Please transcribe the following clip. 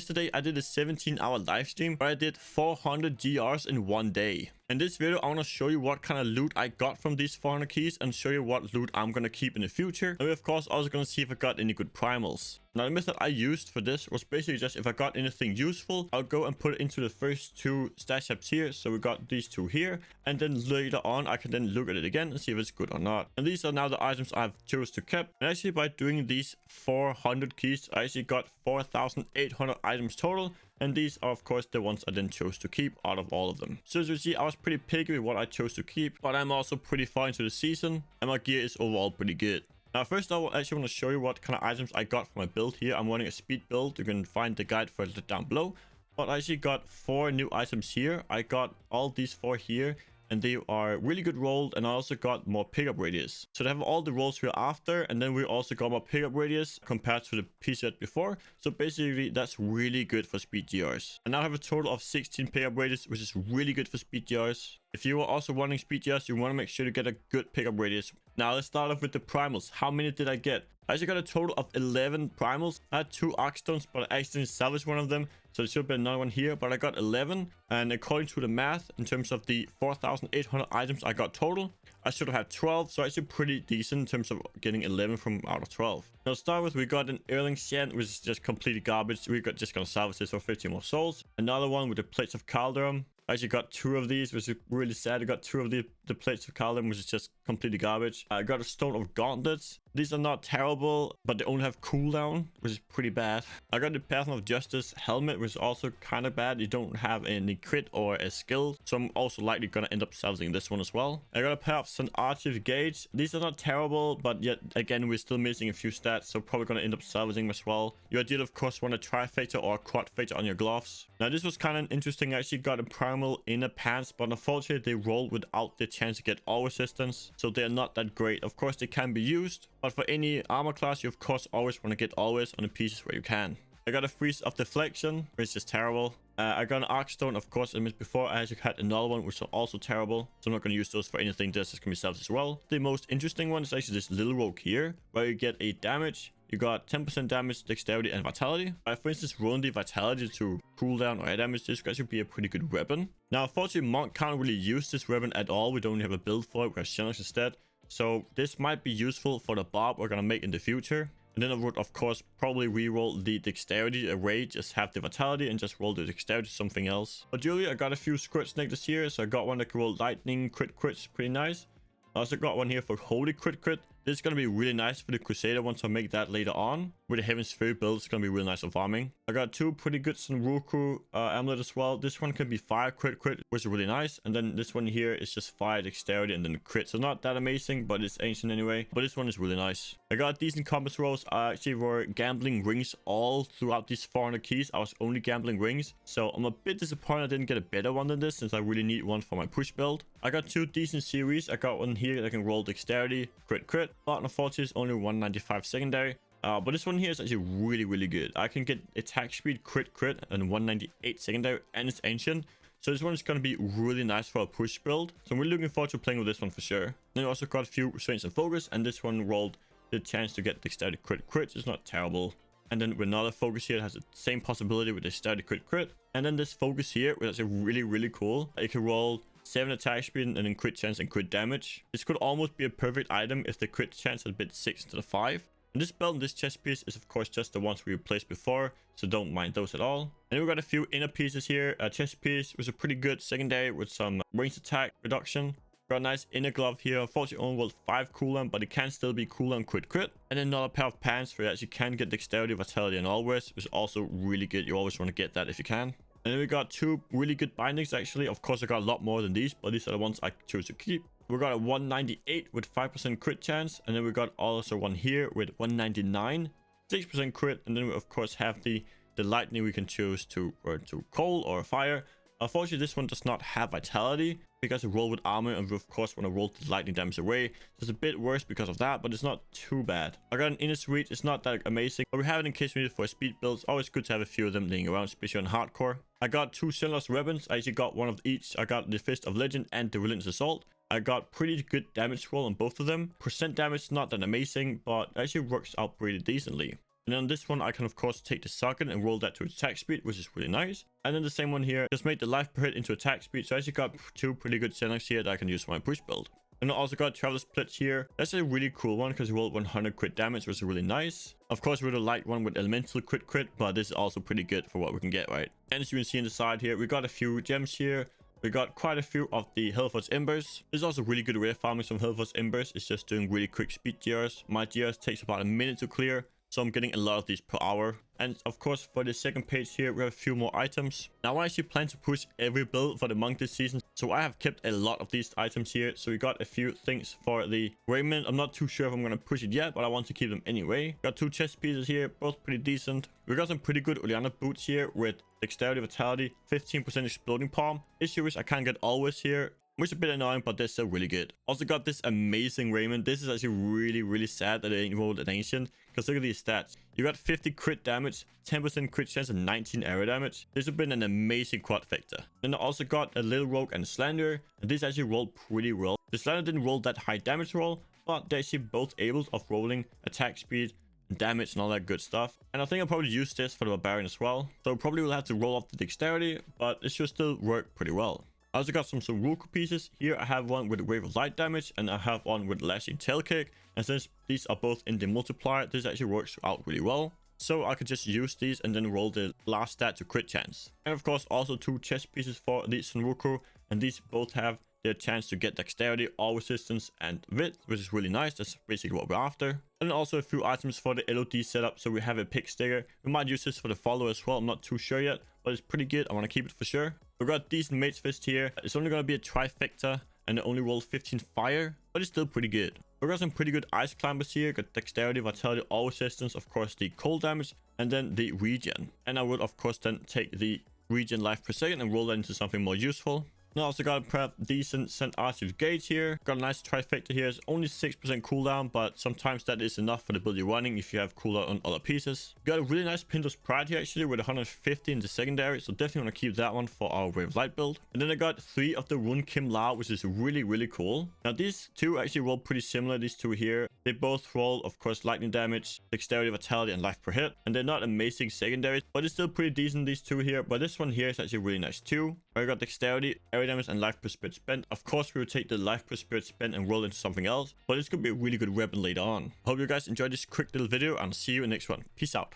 Yesterday I did a 17-hour live stream where I did 400 GRs in one day. In this video I want to show you what kind of loot I got from these 400 keys and show you what loot I'm going to keep in the future. And we're of course also going to see if I got any good primals. Now the method I used for this was basically just if I got anything useful, I'll go and put it into the first two stash tabs here. So we got these two here, and then later on I can then look at it again and see if it's good or not. And these are now the items I've chose to keep. And actually by doing these 400 keys, I actually got 4,800 items total. And these are of course the ones I then chose to keep out of all of them. So as you see, I was pretty picky with what I chose to keep, but I'm also pretty far into the season and my gear is overall pretty good. Now first I actually want to show you what kind of items I got from my build here. I'm running a speed build. You can find the guide for it down below. But I actually got 4 new items here. I got all these 4 here, and they are really good rolled, and I also got more pickup radius. So they have all the rolls we're after, and then we also got more pickup radius compared to the piece set before. So basically that's really good for speed GRs. And now I have a total of 16 pickup radius, which is really good for speed GRs. If you are also running speed GRs, you want to make sure to get a good pickup radius. Now let's start off with the primals. How many did I get? I actually got a total of 11 primals. I had 2 arc stones, but I accidentally salvaged one of them. So there should be another one here, but I got 11. And according to the math, in terms of the 4,800 items I got total, I should have had 12. So actually pretty decent in terms of getting 11 from out of 12. Now to start with, we got an Erling Sand, which is just completely garbage. We got just gonna salvage this for 15 more souls. Another one with the plates of Calderon. I actually got 2 of these, which is really sad. I got 2 of the plates of Calderon, which is just completely garbage. I got a Stone of Gauntlets. These are not terrible, but they only have cooldown, which is pretty bad. I got the Path of Justice helmet, which is also kind of bad. You don't have any crit or a skill, so I'm also likely gonna end up salvaging this one as well. I got a pair of St. Archive Gauge. These are not terrible, but yet again we're still missing a few stats, so probably gonna end up salvaging as well. You ideally of course want a Trifecta or a Quadfecta on your gloves. Now this was kind of interesting. I actually got a Primal inner pants, but unfortunately they roll without the chance to get all resistance, so they're not that great. Of course they can be used, but for any armor class you of course always want to get always on the pieces where you can. I got a Freeze of Deflection, which is terrible. I got an Arc Stone, of course, as before. I actually had another one, which are also terrible. So I'm not going to use those for anything. This is going to be salvaged as well. The most interesting one is actually this little rogue here, where you get a damage. You got 10% damage, dexterity, and vitality. I, for instance, run the vitality to cooldown or air damage. This could actually be a pretty good weapon. Now, unfortunately, Monk can't really use this weapon at all. We don't have a build for it. We have Shenlong instead. So this might be useful for the Barb we're going to make in the future. And then I would, of course, probably reroll the dexterity array, just have the vitality and just roll the dexterity to something else. But Julie, I got a few squirt snake this year. So I got one that can roll lightning crits, pretty nice. I also got one here for holy crit. This is going to be really nice for the Crusader once I make that later on. With the Heaven Sphere build, it's going to be really nice for farming. I got 2 pretty good Senroku amulet as well. This one can be fire crit, which is really nice. And then this one here is just fire dexterity and then crit. So not that amazing, but it's ancient anyway. But this one is really nice. I got decent compass rolls. I actually were gambling rings all throughout these 400 keys. I was only gambling rings. So I'm a bit disappointed I didn't get a better one than this, since I really need one for my push build. I got 2 decent series. I got one here that can roll dexterity, crit. But unfortunately, it's only 195 secondary. But this one here is actually really good. I can get attack speed, crit, and 198 secondary, and it's ancient. So this one is going to be really nice for a push build. So I'm really looking forward to playing with this one for sure. Then I also got a few strengths and focus, and this one rolled the chance to get dexterity crit. It's not terrible. And then with another focus here, it has the same possibility with dexterity crit. And then this focus here, which is really cool. It can roll 7 attack speed and then crit chance and crit damage. This could almost be a perfect item if the crit chance had been 6 instead of 5. And this belt and this chest piece is of course just the ones we replaced before, so don't mind those at all. And then we got a few inner pieces here. A chest piece was a pretty good secondary with some ranged attack reduction. Got a nice inner glove here. Unfortunately only rolled 5 cooldown, but it can still be cooldown crit. And then another pair of pants where you actually can get dexterity, vitality, and always, which is also really good. You always want to get that if you can. And then we got 2 really good bindings actually. Of course I got a lot more than these, but these are the ones I chose to keep. We got a 198 with 5% crit chance, and then we got also one here with 199, 6% crit, and then we of course have the lightning we can choose to coal or fire. Unfortunately, this one does not have vitality because it rolled with armor, and we of course want to roll the lightning damage away. So it's a bit worse because of that, but it's not too bad. I got an inner suite. It's not that amazing, but we have it in case we need it for a speed build. It's always good to have a few of them laying around, especially on hardcore. I got 2 Shenlong weapons. I actually got one of each. I got the Fist of Legend and the Relentless Assault. I got pretty good damage roll on both of them. Percent damage, not that amazing, but actually works out pretty decently. And then on this one, I can of course take the socket and roll that to attack speed, which is really nice. And then the same one here, just make the life per hit into attack speed. So I actually got two pretty good settings here that I can use for my push build. And I also got Traveler Splits here. That's a really cool one because it rolled 100 crit damage, which is really nice. Of course, we would like one with elemental crit, but this is also pretty good for what we can get, right? And as you can see on the side here, we got a few gems here. We got quite a few of the Hellforce Embers. This is also really good rare farming some Hellforce Embers. It's just doing really quick speed GRs. My GRs takes about a minute to clear, so I'm getting a lot of these per hour. And of course, for the second page here, we have a few more items. Now I actually plan to push every build for the monk this season, so I have kept a lot of these items here. So we got a few things for the raiment. I'm not too sure if I'm going to push it yet, but I want to keep them anyway. Got two chest pieces here, both pretty decent. We got some pretty good Oleander boots here with dexterity, vitality, 15% exploding palm. Issue is I can't get always here, which is a bit annoying, but they're still really good. Also got this amazing raiment. This is actually really sad that they ain't rolled an ancient, because look at these stats. You got 50 crit damage, 10% crit chance, and 19 area damage. This has been an amazing quad factor. Then I also got a little rogue and a slander, and this actually rolled pretty well. The slander didn't roll that high damage roll, but they're actually both able of rolling attack speed, damage, and all that good stuff. And I think I'll probably use this for the barbarian as well. So probably will have to roll off the dexterity, but it should still work pretty well. I also got some Roku pieces. Here I have one with wave of light damage, and I have one with lashing tail kick. And since these are both in the multiplier, this actually works out really well. So I could just use these and then roll the last stat to crit chance. And of course also two chest pieces for the Roku, and these both have their chance to get dexterity, all resistance, and width, which is really nice. That's basically what we're after. And then also a few items for the LOD setup. So we have a pick sticker. We might use this for the follower as well. I'm not too sure yet, but it's pretty good. I want to keep it for sure. We got decent Mage's Fist here. It's only going to be a trifecta, and it only rolls 15 fire, but it's still pretty good. We got some pretty good ice climbers here. Got dexterity, vitality, all resistance, of course the cold damage, and then the regen. And I would of course then take the regen life per second and roll that into something more useful. Now I also got a prep decent sent archery gauge here. Got a nice trifecta here. It's only 6% cooldown, but sometimes that is enough for the build you're running if you have cooldown on other pieces. Got a really nice Pintos Pride here actually with 150 in the secondary, so definitely want to keep that one for our Wave Light build. And then I got 3 of the Rune Kim Lao, which is really cool. Now these two actually roll pretty similar, these two here. They both roll, of course, lightning damage, dexterity, vitality, and life per hit. And they're not amazing secondaries, but it's still pretty decent, these two here. But this one here is actually really nice too. I got dexterity, area damage, and life per spirit spent. Of course, we will take the life per spirit spent and roll into something else, but it's gonna be a really good weapon later on. Hope you guys enjoyed this quick little video, and see you in the next one. Peace out.